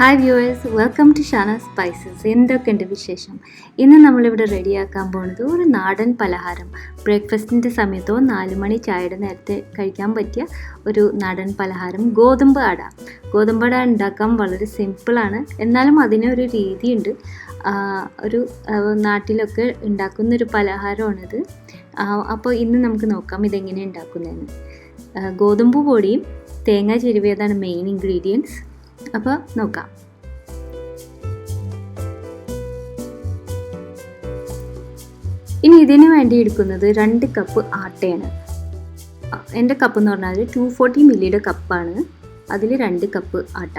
Hi viewers, welcome to Shana spices. എന്തൊക്കെയുണ്ട് വിശേഷം? ഇന്ന് നമ്മളിവിടെ റെഡിയാക്കാൻ പോകുന്നത് ഒരു നാടൻ പലഹാരം. ബ്രേക്ക്ഫാസ്റ്റിൻ്റെ സമയത്തോ 4 മണി ചായയുടെ നേരത്തെ കഴിക്കാൻ പറ്റിയ ഒരു നാടൻ പലഹാരം, ഗോതമ്പ് അട. ഗോതമ്പ് അട ഉണ്ടാക്കാൻ വളരെ സിമ്പിളാണ്, എന്നാലും അതിനൊരു രീതിയുണ്ട്. ഒരു നാട്ടിലൊക്കെ ഉണ്ടാക്കുന്നൊരു പലഹാരമാണിത്. അപ്പോൾ ഇന്ന് നമുക്ക് നോക്കാം ഇതെങ്ങനെ ഉണ്ടാക്കുന്നതെന്ന്. ഗോതമ്പ് പൊടിയും തേങ്ങ ചിരവിയതാണ് മെയിൻ ഇൻഗ്രീഡിയൻസ്. അപ്പോൾ നോക്കാം. ഇനി ഇതിന് വേണ്ടി എടുക്കുന്നത് 2 കപ്പ് ആട്ടയാണ്. എൻ്റെ കപ്പ് എന്ന് പറഞ്ഞാൽ 240 മില്ലിയുടെ കപ്പാണ്. അതിൽ 2 കപ്പ് ആട്ട.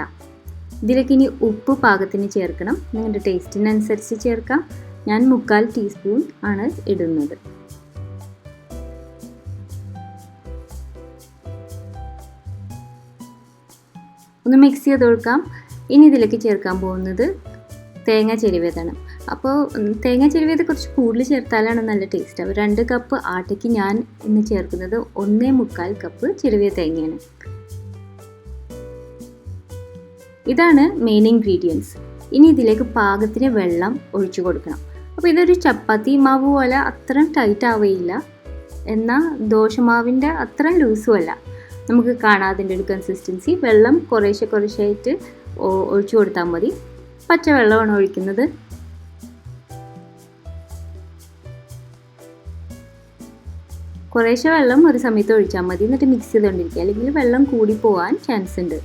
ഇതിലേക്ക് ഇനി ഉപ്പ് പാകത്തിന് ചേർക്കണം. നിങ്ങളുടെ ടേസ്റ്റിനനുസരിച്ച് ചേർക്കാം. ഞാൻ 3/4 ടീസ്പൂൺ ആണ് ഇടുന്നത്. ഒന്ന് മിക്സ് ചെയ്ത് കൊടുക്കാം. ഇനി ഇതിലേക്ക് ചേർക്കാൻ പോകുന്നത് തേങ്ങ ചിരവിയതാണ്. അപ്പോൾ തേങ്ങ ചിരവിയത് കുറച്ച് കൂടുതൽ ചേർത്താലാണ് നല്ല ടേസ്റ്റ്. അപ്പോൾ 2 കപ്പ് ആട്ടയ്ക്ക് ഞാൻ ഇന്ന് ചേർക്കുന്നത് 1.25 കപ്പ് ചിരവിയ തേങ്ങയാണ്. ഇതാണ് മെയിൻ ഇൻഗ്രീഡിയൻസ്. ഇനി ഇതിലേക്ക് പാകത്തിന് വെള്ളം ഒഴിച്ചു കൊടുക്കണം. അപ്പോൾ ഇതൊരു ചപ്പാത്തി മാവ് പോലെ അത്ര ടൈറ്റ് ആവുകയില്ല, എന്നാൽ ദോശമാവിൻ്റെ അത്ര ലൂസും അല്ല. നമുക്ക് കാണാം അതിൻ്റെ ഒരു കൺസിസ്റ്റൻസി. വെള്ളം കുറേശ്ശായിട്ട് ഒഴിച്ചു കൊടുത്താൽ മതി. പച്ചവെള്ളമാണ് ഒഴിക്കുന്നത്. കുറേശ്ശെ വെള്ളം ഒരു സമയത്ത് ഒഴിച്ചാൽ മതി. എന്നിട്ട് മിക്സ് ചെയ്തുകൊണ്ടിരിക്കുക, അല്ലെങ്കിൽ വെള്ളം കൂടി പോകാൻ ചാൻസ് ഉണ്ട്.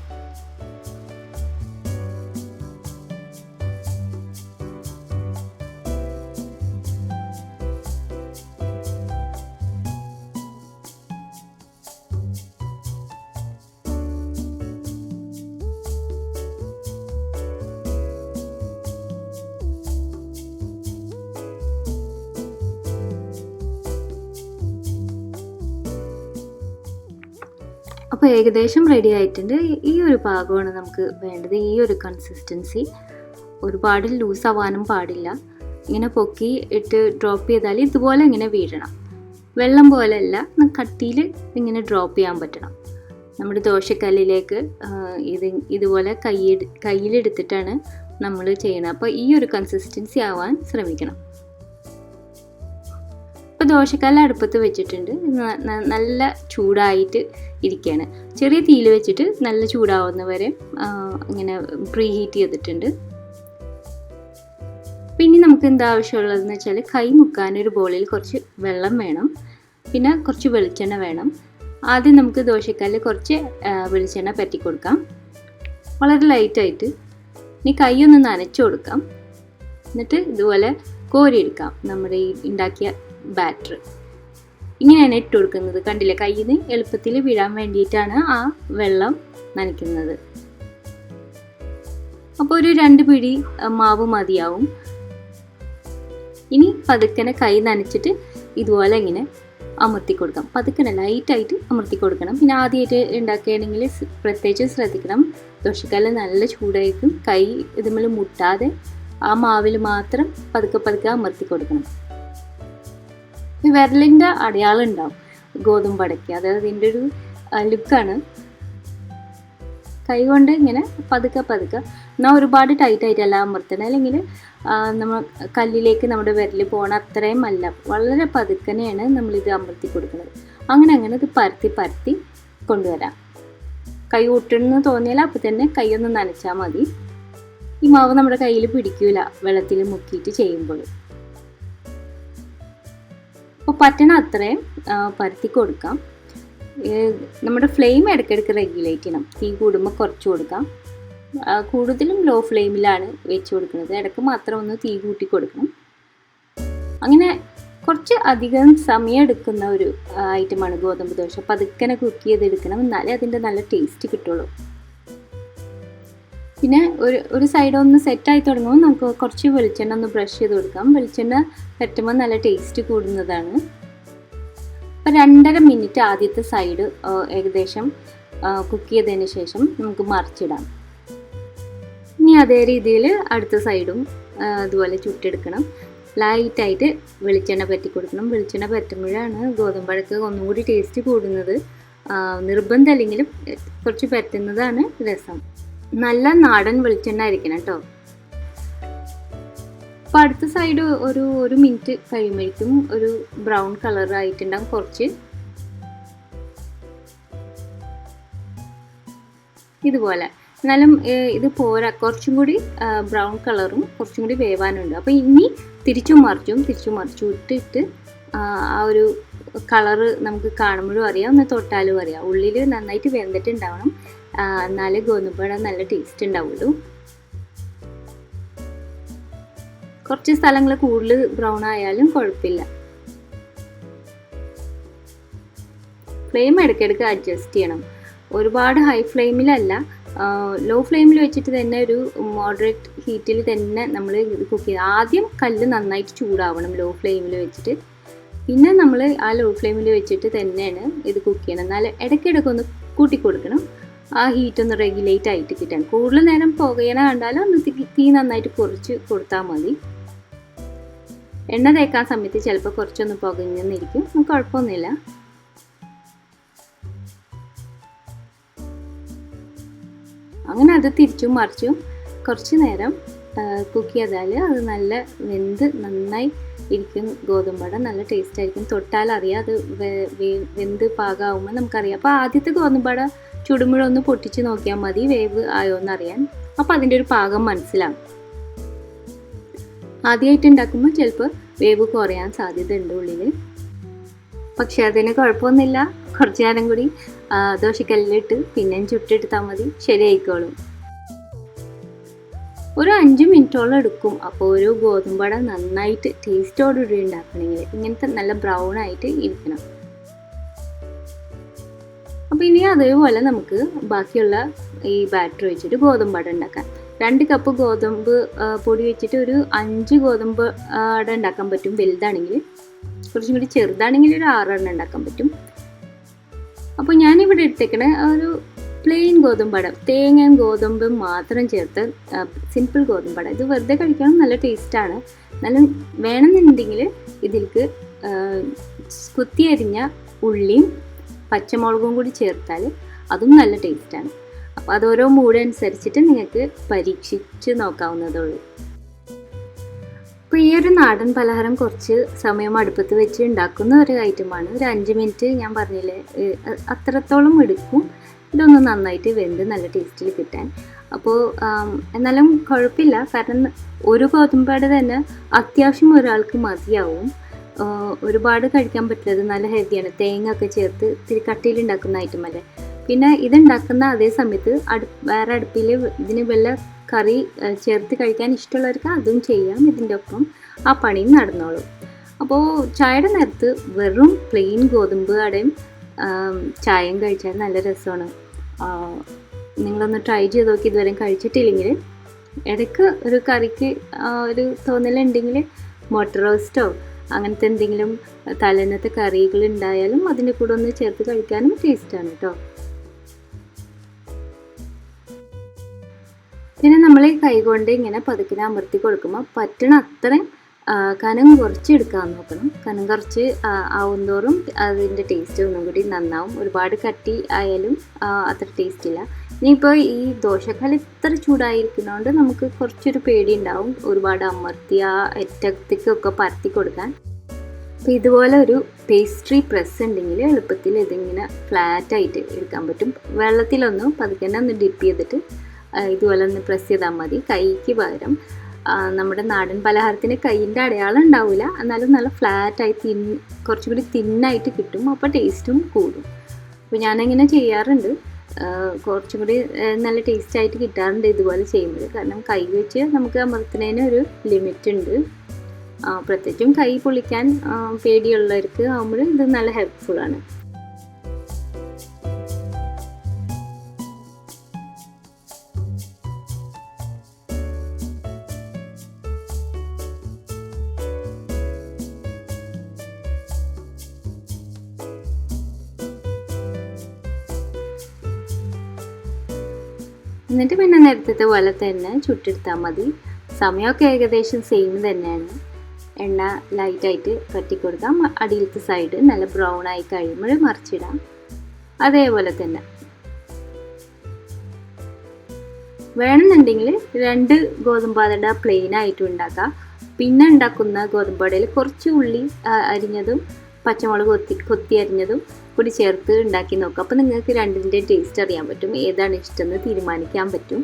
അപ്പോൾ ഏകദേശം റെഡി ആയിട്ടുണ്ട്. ഈ ഒരു പാകമാണ് നമുക്ക് വേണ്ടത്, ഈ ഒരു കൺസിസ്റ്റൻസി. ഒരുപാട് ലൂസ് ആവാനും പാടില്ല. ഇങ്ങനെ പൊക്കി ഇട്ട് ഡ്രോപ്പ് ചെയ്താൽ ഇതുപോലെ ഇങ്ങനെ വീഴണം. വെള്ളം പോലെയല്ല, കട്ടിയിൽ ഇങ്ങനെ ഡ്രോപ്പ് ചെയ്യാൻ പറ്റണം. നമ്മുടെ ദോശക്കല്ലിലേക്ക് ഇതുപോലെ കയ്യിലെടുത്തിട്ടാണ് നമ്മൾ ചെയ്യുന്നത്. അപ്പോൾ ഈ ഒരു കൺസിസ്റ്റൻസി ആവാൻ ശ്രമിക്കണം. ഇപ്പോൾ ദോശക്കല്ല് അടുപ്പത്ത് വെച്ചിട്ടുണ്ട്. നല്ല ചൂടായിട്ട് ഇരിക്കുകയാണ്. ചെറിയ തീയിൽ വെച്ചിട്ട് നല്ല ചൂടാവുന്ന വരെ ഇങ്ങനെ പ്രീ ഹീറ്റ് ചെയ്തിട്ടുണ്ട്. പിന്നെ നമുക്ക് എന്താ ആവശ്യമുള്ളതെന്ന് വെച്ചാൽ കൈ മുക്കാൻ ഒരു ബോളിൽ കുറച്ച് വെള്ളം വേണം, പിന്നെ കുറച്ച് വെളിച്ചെണ്ണ വേണം. ആദ്യം നമുക്ക് ദോശക്കല്ല് കുറച്ച് വെളിച്ചെണ്ണ പറ്റി കൊടുക്കാം, വളരെ ലൈറ്റായിട്ട്. ഇനി കൈ ഒന്ന് നനച്ചു കൊടുക്കാം. എന്നിട്ട് ഇതുപോലെ കോരിയെടുക്കാം നമ്മുടെ ഈ ഉണ്ടാക്കിയ ബാറ്റർ. ഇങ്ങനെയാണ് ഇട്ട് കൊടുക്കുന്നത്. കണ്ടില്ലേ, കയ്യിൽ നിന്ന് എളുപ്പത്തിൽ വീഴാൻ വേണ്ടിയിട്ടാണ് ആ വെള്ളം നനയ്ക്കുന്നത്. അപ്പോൾ ഒരു 2 പിടി മാവ് മതിയാവും. ഇനി പതുക്കനെ കൈ നനച്ചിട്ട് ഇതുപോലെ ഇങ്ങനെ അമർത്തി കൊടുക്കാം. പതുക്കനെ ലൈറ്റായിട്ട് അമർത്തി കൊടുക്കണം. പിന്നെ ആദ്യമായിട്ട് ഉണ്ടാക്കുകയാണെങ്കിൽ പ്രത്യേകിച്ച് ശ്രദ്ധിക്കണം, ദോശക്കല്ല് നല്ല ചൂടായിരിക്കും. കൈ ഇതുമ്മൽ മുട്ടാതെ ആ മാവിൽ മാത്രം പതുക്കെ അമർത്തി കൊടുക്കണം. ഈ വിരലിൻ്റെ അടയാളം ഉണ്ടാവും ഗോതമ്പടയ്ക്ക്, അത് അതിൻ്റെ ഒരു ലുക്കാണ്. കൈ കൊണ്ട് ഇങ്ങനെ പതുക്കെ എന്നാൽ ഒരുപാട് ടൈറ്റായിട്ടല്ല അമർത്തണം, അല്ലെങ്കിൽ നമ്മൾ കല്ലിലേക്ക് നമ്മുടെ വിരൽ പോകണം അത്രയും അല്ല. വളരെ പതുക്കനെയാണ് നമ്മളിത് അമർത്തി കൊടുക്കുന്നത്. അങ്ങനെ ഇത് പരത്തി കൊണ്ടുവരാം. കൈ ഒട്ടുമെന്ന് തോന്നിയാൽ അപ്പോൾ തന്നെ കൈ ഒന്ന് നനച്ചാൽ മതി. ഈ മാവ് നമ്മുടെ കയ്യിൽ പിടിക്കൂല വെള്ളത്തിൽ മുക്കിയിട്ട് ചെയ്യുമ്പോൾ. അപ്പോൾ പറ്റണ അത്രയും പരത്തി കൊടുക്കാം. നമ്മുടെ ഫ്ലെയിം ഇടയ്ക്കിടയ്ക്ക് റെഗുലേറ്റ് ചെയ്യണം. തീ കൂടുമ്പോൾ കുറച്ച് കൊടുക്കാം. കൂടുതലും ലോ ഫ്ലെയിമിലാണ് വെച്ച് കൊടുക്കുന്നത്. ഇടയ്ക്ക് മാത്രം ഒന്ന് തീ കൂട്ടി കൊടുക്കണം. അങ്ങനെ കുറച്ച് അധികം സമയം എടുക്കുന്ന ഒരു ഐറ്റമാണ് ഗോതമ്പ് ദോശ. പതുക്കനെ കുക്ക് ചെയ്തെടുക്കണം, എന്നാലേ അതിൻ്റെ നല്ല ടേസ്റ്റ് കിട്ടുള്ളൂ. പിന്നെ ഒരു സൈഡ് ഒന്ന് സെറ്റായി തുടങ്ങുമ്പോൾ നമുക്ക് കുറച്ച് വെളിച്ചെണ്ണ ഒന്ന് ബ്രഷ് ചെയ്ത് കൊടുക്കാം. വെളിച്ചെണ്ണ പറ്റുമ്പോൾ നല്ല ടേസ്റ്റ് കൂടുന്നതാണ്. അപ്പോൾ 2.5 മിനിറ്റ് ആദ്യത്തെ സൈഡ് ഏകദേശം കുക്ക് ചെയ്തതിന് ശേഷം നമുക്ക് മറിച്ചിടാം. ഇനി അതേ രീതിയിൽ അടുത്ത സൈഡും അതുപോലെ ചുട്ടെടുക്കണം. ലൈറ്റായിട്ട് വെളിച്ചെണ്ണ പറ്റി കൊടുക്കണം. വെളിച്ചെണ്ണ പറ്റുമ്പോഴാണ് ഗോതമ്പഴക്ക് ഒന്നുകൂടി ടേസ്റ്റ് കൂടുന്നത്. നിർബന്ധമല്ലെങ്കിലും കുറച്ച് പറ്റുന്നതാണ് രസം. നല്ല നാടൻ വെളിച്ചെണ്ണ ആയിരിക്കണം കേട്ടോ. അപ്പോൾ അടുത്ത സൈഡ് ഒരു മിനിറ്റ് കഴിയുമ്പോഴേക്കും ഒരു ബ്രൗൺ കളർ ആയിട്ടുണ്ടാകും. കുറച്ച് ഇതുപോലെ. എന്നാലും ഇത് പോരാ, കുറച്ചും കൂടി ബ്രൗൺ കളറും കുറച്ചും കൂടി വേവാനുണ്ട്. അപ്പോൾ ഇനി തിരിച്ചും മറിച്ചും ഇട്ടിട്ട് ആ ഒരു കളറ് നമുക്ക് കാണുമ്പോഴും അറിയാം, ഒന്ന് തൊട്ടാലും അറിയാം. ഉള്ളിൽ നന്നായിട്ട് വെന്തിട്ടുണ്ടാവണം, എന്നാലേ ഗോതമ്പ് നല്ല ടേസ്റ്റ് ഉണ്ടാവുള്ളൂ. കുറച്ച് സ്ഥലങ്ങൾ കൂടുതൽ ബ്രൗൺ ആയാലും കുഴപ്പമില്ല. ഫ്ലെയിം ഇടയ്ക്കിടയ്ക്ക് അഡ്ജസ്റ്റ് ചെയ്യണം. ഒരുപാട് ഹൈ ഫ്ലെയിമിലല്ല, ലോ ഫ്ലെയിമിൽ വെച്ചിട്ട് തന്നെ ഒരു മോഡറേറ്റ് ഹീറ്റിൽ തന്നെ നമ്മൾ ഇത് കുക്ക് ചെയ്യുക. ആദ്യം കല്ല് നന്നായിട്ട് ചൂടാവണം ലോ ഫ്ലെയിമിൽ വെച്ചിട്ട്, പിന്നെ നമ്മൾ ആ ലോ ഫ്ലെയിമിൽ വെച്ചിട്ട് തന്നെയാണ് ഇത് കുക്ക് ചെയ്യണം. എന്നാൽ ഇടയ്ക്കിടയ്ക്കൊന്ന് കൂട്ടി കൊടുക്കണം, ആ ഹീറ്റ് ഒന്ന് റെഗുലേറ്റ് ആയിട്ട് കിട്ടാൻ. കൂടുതൽ നേരം പുകയണ കണ്ടാലും ഒന്ന് തീ നന്നായിട്ട് കുറച്ച് കൊടുത്താൽ മതി. എണ്ണ തേക്കാൻ സമയത്ത് ചിലപ്പോൾ കുറച്ചൊന്ന് പുകഞ്ഞെന്നിരിക്കും, കുഴപ്പമൊന്നുമില്ല. അങ്ങനെ അത് തിരിച്ചും മറിച്ചും കുറച്ച് നേരം കുക്ക് ചെയ്താൽ അത് നല്ല നന്നായി ഇരിക്കും. ഗോതമ്പട നല്ല ടേസ്റ്റ് ആയിരിക്കും. തൊട്ടാൽ അറിയാം അത് വെന്ത് പാകമാകുമ്പോൾ നമുക്കറിയാം. അപ്പോൾ ആദ്യത്തെ ഗോതമ്പട ചുടുമ്പോഴൊന്ന് പൊട്ടിച്ച് നോക്കിയാൽ മതി വേവ് ആയോ എന്നറിയാൻ. അപ്പോൾ അതിൻ്റെ ഒരു പാകം മനസ്സിലാവും. ആദ്യമായിട്ട് ഉണ്ടാക്കുമ്പോൾ ചിലപ്പോൾ വേവ് കുറയാൻ സാധ്യത ഉണ്ട് ഉള്ളിൽ. പക്ഷെ അതിന് കുഴപ്പമൊന്നുമില്ല, കുറച്ച് നേരം കൂടി ദോശക്കല്ലിലിട്ട് പിന്നെയും ചുട്ടെടുത്താൽ മതി, ശരിയായിക്കോളും. ഒരു 5 മിനിറ്റോളം എടുക്കും. അപ്പോൾ ഒരു ഗോതമ്പട നന്നായിട്ട് ടേസ്റ്റോടുകൂടി ഉണ്ടാക്കണമെങ്കിൽ ഇങ്ങനത്തെ നല്ല ബ്രൗൺ ആയിട്ട് ഇരിക്കണം. അപ്പോൾ ഇനി അതേപോലെ നമുക്ക് ബാക്കിയുള്ള ഈ ബാറ്റർ വെച്ചിട്ട് ഗോതമ്പട ഉണ്ടാക്കാം. 2 കപ്പ് ഗോതമ്പ് പൊടി വെച്ചിട്ട് ഒരു 5 ഗോതമ്പ് അട ഉണ്ടാക്കാൻ പറ്റും. വലുതാണെങ്കിൽ, കുറച്ചും കൂടി ചെറുതാണെങ്കിൽ ഒരു 6 എണ്ണം ഉണ്ടാക്കാൻ പറ്റും. അപ്പോൾ ഞാനിവിടെ എടുത്തേക്കണ ഒരു പ്ലെയിൻ ഗോതമ്പട, തേങ്ങയും ഗോതമ്പും മാത്രം ചേർത്ത് സിമ്പിൾ ഗോതമ്പട. ഇത് വെറുതെ കഴിക്കണം, നല്ല ടേസ്റ്റാണ്. നല്ല വേണമെന്നുണ്ടെങ്കിൽ ഇതിലേക്ക് കുത്തി അരിഞ്ഞ ഉള്ളിയും പച്ചമുളകും കൂടി ചേർത്താൽ അതും നല്ല ടേസ്റ്റാണ്. അപ്പോൾ അതോരോ മൂഡ് അനുസരിച്ചിട്ട് നിങ്ങൾക്ക് പരീക്ഷിച്ച് നോക്കാവുന്നതേ ഉള്ളൂ. അപ്പോൾ ഈ ഒരു നാടൻ പലഹാരം കുറച്ച് സമയം അടുപ്പത്ത് വെച്ച് ഉണ്ടാക്കുന്ന ഒരു ഐറ്റമാണ്. ഒരു 5 മിനിറ്റ് ഞാൻ പറഞ്ഞില്ലേ, അത്രത്തോളം എടുക്കും ഇതൊന്ന് നന്നായിട്ട് വെന്ത് നല്ല ടേസ്റ്റിൽ കിട്ടാൻ. അപ്പോൾ എന്നാലും കുഴപ്പമില്ല, കാരണം ഒരു ഗോതമ്പട തന്നെ അത്യാവശ്യം ഒരാൾക്ക് മതിയാവും. ഒരുപാട് കഴിക്കാൻ പറ്റില്ല, നല്ല ഹെവിയാണ്. തേങ്ങ ഒക്കെ ചേർത്ത് ഇത്തിരി കട്ടിയിൽ ഉണ്ടാക്കുന്ന ഐറ്റം അല്ലേ. പിന്നെ ഇതുണ്ടാക്കുന്ന അതേ സമയത്ത് വേറെ അടുപ്പിൽ ഇതിന് വല്ല കറി ചേർത്ത് കഴിക്കാൻ ഇഷ്ടമുള്ളവർക്ക് അതും ചെയ്യാം. ഇതിൻ്റെ ഒപ്പം ആ പണിയും നടന്നോളും. അപ്പോൾ ചായയുടെ നേരത്ത് വെറും പ്ലെയിൻ ഗോതമ്പ് അടയും ചായയും കഴിച്ചാൽ നല്ല രസമാണ്. നിങ്ങളൊന്ന് ട്രൈ ചെയ്ത് നോക്കി ഇതുവരെ കഴിച്ചിട്ടില്ലെങ്കിൽ. ഇടയ്ക്ക് ഒരു കറിക്ക് ഒരു തോന്നലുണ്ടെങ്കിൽ മുട്ട റോസ്റ്റോ അങ്ങനത്തെ എന്തെങ്കിലും തലേന്നത്തെ കറികൾ ഉണ്ടായാലും അതിൻ്റെ കൂടെ ഒന്ന് ചേർത്ത് കഴിക്കാനും ടേസ്റ്റാണ് കേട്ടോ. പിന്നെ നമ്മൾ ഈ കൈകൊണ്ട് ഇങ്ങനെ പതുക്കിനെ അമർത്തി കൊടുക്കുമ്പോൾ പറ്റണ അത്രയും കനം കുറച്ച് എടുക്കാൻ നോക്കണം. കനം കുറച്ച് ആവുന്തോറും അതിൻ്റെ ടേസ്റ്റ് ഒന്നും കൂടി നന്നാവും. ഒരുപാട് കട്ടി ആയാലും അത്ര ടേസ്റ്റ് ഇല്ല. ഇനിയിപ്പോൾ ഈ ദോശക്കല്ല് ഇത്ര ചൂടായിരിക്കുന്നതുകൊണ്ട് നമുക്ക് കുറച്ചൊരു പേടി ഉണ്ടാവും ഒരുപാട് അമർത്തി ആ അറ്റത്തേക്കൊക്കെ പരത്തി കൊടുക്കാൻ. അപ്പോൾ ഇതുപോലെ ഒരു പേസ്ട്രി പ്രസ് ഉണ്ടെങ്കിൽ എളുപ്പത്തിൽ ഇതിങ്ങനെ ഫ്ലാറ്റായിട്ട് എടുക്കാൻ പറ്റും. വെള്ളത്തിലൊന്ന് പതുക്കെ ഒന്ന് ഡിപ്പ് ചെയ്തിട്ട് ഇതുപോലെ ഒന്ന് പ്രസ് ചെയ്താൽ മതി. കൈക്ക് പകരം നമ്മുടെ നാടൻ പലഹാരത്തിന് കൈയിൻ്റെ അടയാളം ഉണ്ടാവില്ല, എന്നാലും നല്ല ഫ്ലാറ്റായി കുറച്ചും കൂടി തിന്നായിട്ട് കിട്ടും. അപ്പോൾ ടേസ്റ്റും കൂടും. അപ്പോൾ ഞാനിങ്ങനെ ചെയ്യാറുണ്ട്, കുറച്ചും കൂടി നല്ല ടേസ്റ്റായിട്ട് കിട്ടാറുണ്ട് ഇതുപോലെ ചെയ്യുമ്പോൾ. കാരണം കൈ വെച്ച് നമുക്ക് അമർത്തുന്നതിന് ഒരു ലിമിറ്റ് ഉണ്ട്. പ്രത്യേകിച്ചും കൈ പൊളിക്കാൻ പേടിയുള്ളവർക്ക് ആകുമ്പോൾ ഇത് നല്ല ഹെൽപ്ഫുള്ളാണ്. എന്നിട്ട് പിന്നെ നേരത്തെ പോലെ തന്നെ ചുട്ടെടുത്താൽ മതി. സമയമൊക്കെ ഏകദേശം സെയിം തന്നെയാണ്. എണ്ണ ലൈറ്റായിട്ട് പറ്റിക്കൊടുക്കാം. അടിയിലത്തെ സൈഡ് നല്ല ബ്രൗൺ ആയി കഴിയുമ്പോൾ മറിച്ചിടാം. അതേപോലെ തന്നെ വേണമെന്നുണ്ടെങ്കിൽ 2 ഗോതമ്പട പ്ലെയിൻ ആയിട്ടും ഉണ്ടാക്കാം. പിന്നെ ഉണ്ടാക്കുന്ന ഗോതമ്പടയിൽ കുറച്ച് ഉള്ളി അരിഞ്ഞതും പച്ചമുളക് കൊത്തി അരിഞ്ഞതും കൂടി ചേർത്ത് ഉണ്ടാക്കി നോക്കാം. അപ്പോൾ നിങ്ങൾക്ക് രണ്ടിൻ്റെ ടേസ്റ്റ് അറിയാൻ പറ്റും, ഏതാണ് ഇഷ്ടമെന്ന് തീരുമാനിക്കാൻ പറ്റും.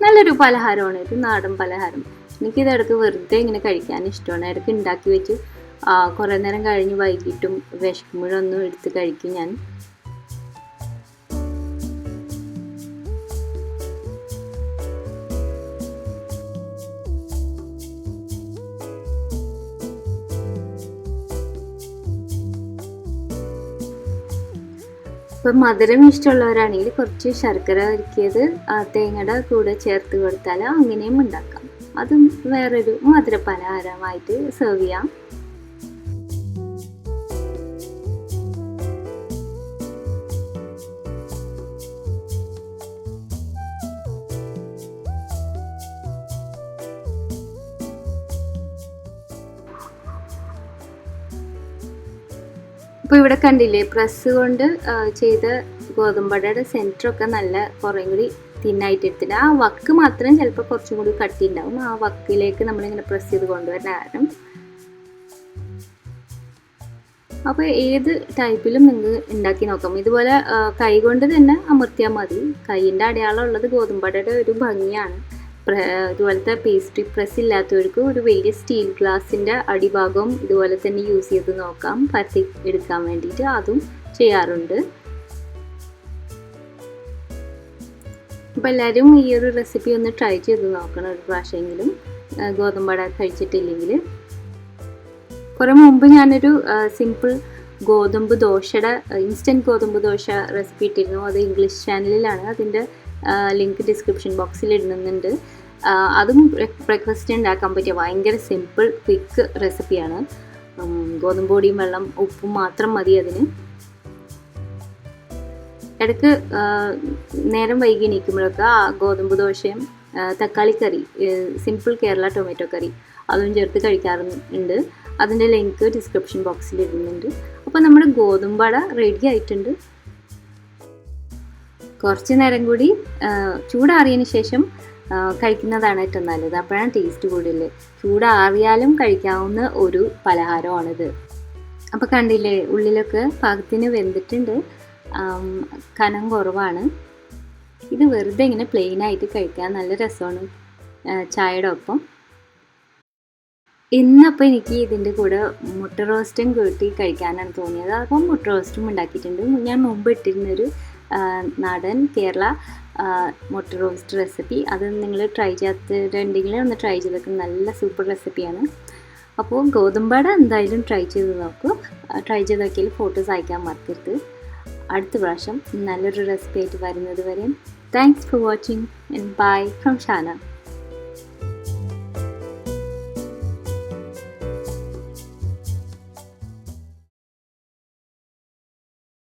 നല്ലൊരു പലഹാരമാണ് ഇത്, നാടൻ പലഹാരം. എനിക്കിത് ഇടയ്ക്ക് വെറുതെ ഇങ്ങനെ കഴിക്കാൻ ഇഷ്ടമാണ്. ഇടയ്ക്ക് ഉണ്ടാക്കി വെച്ച് കുറേ നേരം കഴിഞ്ഞ് വൈകിട്ടും വിശക്കുമ്പോഴൊന്നും എടുത്ത് കഴിക്കും ഞാൻ. ഇപ്പം മധുരം ഇഷ്ടമുള്ളവരാണെങ്കിൽ കുറച്ച് ശർക്കര ഉരുക്കിയത് തേങ്ങയുടെ കൂടെ ചേർത്ത് കൊടുത്താൽ അങ്ങനെയും ഉണ്ടാക്കാം. അതും വേറൊരു മധുര പലഹാരമായിട്ട് സെർവ് ചെയ്യാം. ഇപ്പോൾ ഇവിടെ കണ്ടില്ലേ, പ്രസ് കൊണ്ട് ചെയ്ത ഗോതമ്പടയുടെ സെൻറ്ററൊക്കെ നല്ല കുറേ കൂടി തിന്നായിട്ട് എടുത്തിട്ട് ആ വക്ക് മാത്രം ചിലപ്പോൾ കുറച്ചും കൂടി കട്ടി ഉണ്ടാവും. ആ വക്കിലേക്ക് നമ്മളിങ്ങനെ പ്രസ് ചെയ്ത് കൊണ്ടുവരുന്ന കാരണം. അപ്പോൾ ഏത് ടൈപ്പിലും നിങ്ങൾക്ക് ഉണ്ടാക്കി നോക്കാം. ഇതുപോലെ കൈ കൊണ്ട് തന്നെ അമർത്തിയാൽ മതി. കൈയിൻ്റെ അടയാളം ഉള്ളത് ഗോതമ്പടയുടെ ഒരു ഭംഗിയാണ്. ഇതുപോലത്തെ പേസ്ട്രി പ്രസ് ഇല്ലാത്തവർക്ക് ഒരു വലിയ സ്റ്റീൽ ഗ്ലാസിൻ്റെ അടിഭാഗം ഇതുപോലെ തന്നെ യൂസ് ചെയ്ത് നോക്കാം, പരത്തി എടുക്കാൻ വേണ്ടിയിട്ട്. അതും ചെയ്യാറുണ്ട്. അപ്പോൾ എല്ലാവരും ഈ ഒരു റെസിപ്പി ഒന്ന് ട്രൈ ചെയ്ത് നോക്കണം ഒരു പ്രാവശ്യമെങ്കിലും, ഗോതമ്പട കഴിച്ചിട്ടില്ലെങ്കിൽ. കുറേ മുമ്പ് ഞാനൊരു സിമ്പിൾ ഗോതമ്പ് ദോശയുടെ ഇൻസ്റ്റൻറ്റ് ഗോതമ്പ് ദോശ റെസിപ്പി ഇട്ടിരുന്നു. അത് ഇംഗ്ലീഷ് ചാനലിലാണ്. അതിൻ്റെ ലിങ്ക് ഡിസ്ക്രിപ്ഷൻ ബോക്സിൽ ഇടുന്നുണ്ട്. അതും ബ്രേക്ക്ഫാസ്റ്റ് ഉണ്ടാക്കാൻ പറ്റിയ ഭയങ്കര സിമ്പിൾ ക്വിക്ക് റെസിപ്പിയാണ്. ഗോതമ്പ് പൊടിയും വെള്ളം ഉപ്പും മാത്രം മതി അതിന്. ഇടയ്ക്ക് നേരം വൈകി എണീക്കുമ്പോഴൊക്കെ ആ ഗോതമ്പ് ദോശയും തക്കാളി കറി, സിമ്പിൾ കേരള ടൊമാറ്റോ കറി, അതും ചേർത്ത് കഴിക്കാറുണ്ട്. അതിൻ്റെ ലിങ്ക് ഡിസ്ക്രിപ്ഷൻ ബോക്സിൽ ഇടുന്നുണ്ട്. അപ്പോൾ നമ്മുടെ ഗോതമ്പട റെഡി ആയിട്ടുണ്ട്. കുറച്ച് നേരം കൂടി ചൂടാറിയതിന് ശേഷം കഴിക്കുന്നതാണ് ഏറ്റവും നല്ലത്. അപ്പോഴാണ് ടേസ്റ്റ് കൂടുതൽ. ചൂടാറിയാലും കഴിക്കാവുന്ന ഒരു പലഹാരമാണിത്. അപ്പോൾ കണ്ടില്ലേ, ഉള്ളിലൊക്കെ പാകത്തിന് വെന്തിട്ടുണ്ട്, കനം കുറവാണ്. ഇത് വെറുതെ ഇങ്ങനെ പ്ലെയിനായിട്ട് കഴിക്കാൻ നല്ല രസമാണ് ചായയുടെ ഒപ്പം. ഇന്നപ്പോൾ എനിക്ക് ഇതിൻ്റെ കൂടെ മുട്ട റോസ്റ്റും കൂട്ടി കഴിക്കാനാണ് തോന്നിയത്. അപ്പം മുട്ട റോസ്റ്റും ഉണ്ടാക്കിയിട്ടുണ്ട്. ഞാൻ മുമ്പ് ഇട്ടിരുന്നൊരു നാടൻ കേരള മുട്ട റോസ്റ്റ് റെസിപ്പി. അത് നിങ്ങൾ ട്രൈ ചെയ്യാത്തിട്ടുണ്ടെങ്കിൽ ഒന്ന് ട്രൈ ചെയ്തൊക്കെ, നല്ല സൂപ്പർ റെസിപ്പിയാണ്. അപ്പോൾ ഗോതമ്പട എന്തായാലും ട്രൈ ചെയ്ത് നോക്കൂ. ട്രൈ ചെയ്ത് നോക്കിയാൽ ഫോട്ടോസ് അയക്കാൻ മറക്കരുത്. അടുത്ത പ്രാവശ്യം നല്ലൊരു റെസിപ്പി ആയിട്ട് വരുന്നത് വരെയും thanks for watching and bye from Shana.